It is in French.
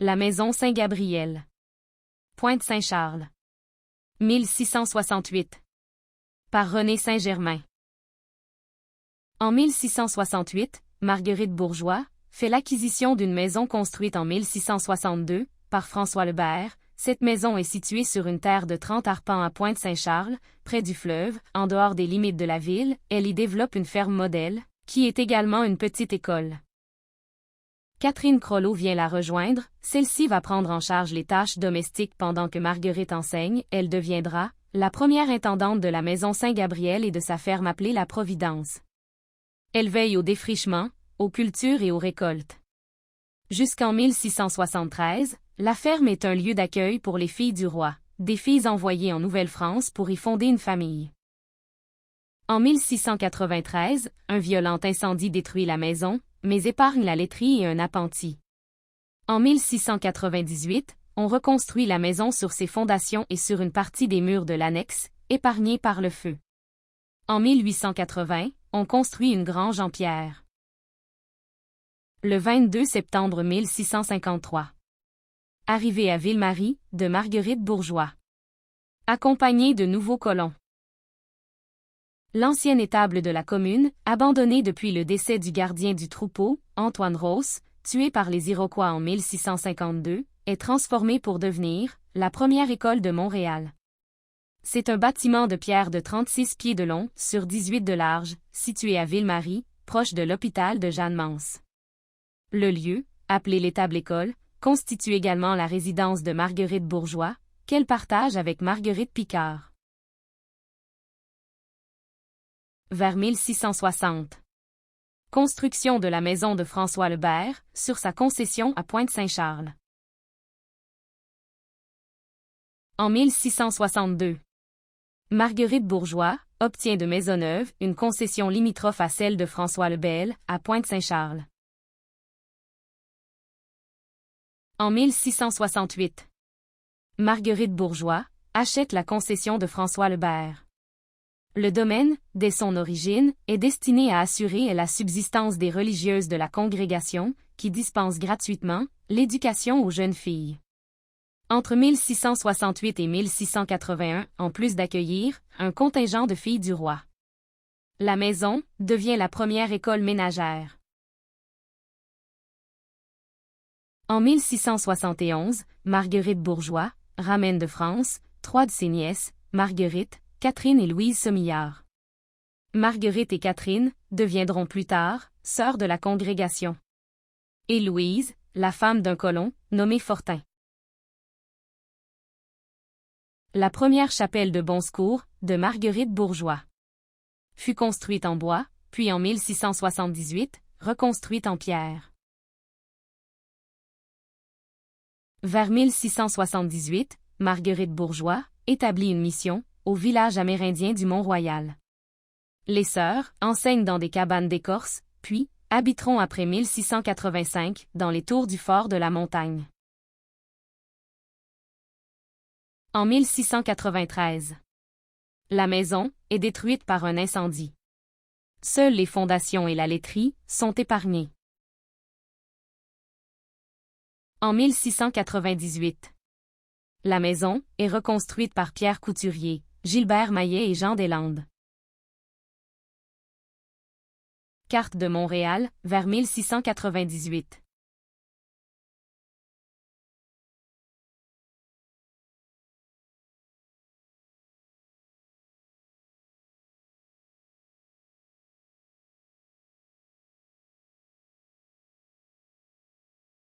La maison Saint-Gabriel. Pointe-Saint-Charles. 1668. Par René Saint-Germain. En 1668, Marguerite Bourgeois fait l'acquisition d'une maison construite en 1662 par François Lebert. Cette maison est située sur une terre de 30 arpents à Pointe-Saint-Charles, près du fleuve, en dehors des limites de la ville. Elle y développe une ferme modèle, qui est également une petite école. Catherine Crolot vient la rejoindre, celle-ci va prendre en charge les tâches domestiques pendant que Marguerite enseigne. Elle deviendra la première intendante de la maison Saint-Gabriel et de sa ferme appelée la Providence. Elle veille au défrichement, aux cultures et aux récoltes. Jusqu'en 1673, la ferme est un lieu d'accueil pour les filles du roi, des filles envoyées en Nouvelle-France pour y fonder une famille. En 1693, un violent incendie détruit la maison, mais épargne la laiterie et un appentis. En 1698, on reconstruit la maison sur ses fondations et sur une partie des murs de l'annexe, épargnée par le feu. En 1880, on construit une grange en pierre. Le 22 septembre 1653. Arrivée à Ville-Marie, de Marguerite Bourgeois. Accompagnée de nouveaux colons. L'ancienne étable de la commune, abandonnée depuis le décès du gardien du troupeau, Antoine Rosse, tué par les Iroquois en 1652, est transformée pour devenir la première école de Montréal. C'est un bâtiment de pierre de 36 pieds de long sur 18 de large, situé à Ville-Marie, proche de l'hôpital de Jeanne-Mance. Le lieu, appelé l'étable-école, constitue également la résidence de Marguerite Bourgeois, qu'elle partage avec Marguerite Picard. Vers 1660. Construction de la maison de François Lebert, sur sa concession à Pointe-Saint-Charles. En 1662. Marguerite Bourgeois obtient de Maisonneuve une concession limitrophe à celle de François Lebel, à Pointe-Saint-Charles. En 1668. Marguerite Bourgeois achète la concession de François Lebert. Le domaine, dès son origine, est destiné à assurer la subsistance des religieuses de la congrégation, qui dispensent gratuitement l'éducation aux jeunes filles. Entre 1668 et 1681, en plus d'accueillir un contingent de filles du roi. La maison devient la première école ménagère. En 1671, Marguerite Bourgeois ramène de France 3 de ses nièces, Marguerite, Catherine et Louise Somillard. Marguerite et Catherine deviendront plus tard sœurs de la congrégation. Et Louise, la femme d'un colon, nommé Fortin. La première chapelle de Bon Secours, de Marguerite Bourgeois, fut construite en bois, puis en 1678, reconstruite en pierre. Vers 1678, Marguerite Bourgeois établit une mission au village amérindien du Mont-Royal. Les sœurs enseignent dans des cabanes d'écorce, puis habiteront après 1685 dans les tours du fort de la Montagne. En 1693. La maison est détruite par un incendie. Seules les fondations et la laiterie sont épargnées. En 1698. La maison est reconstruite par Pierre Couturier, Gilbert Maillet et Jean Deslandes. Carte de Montréal, vers 1698.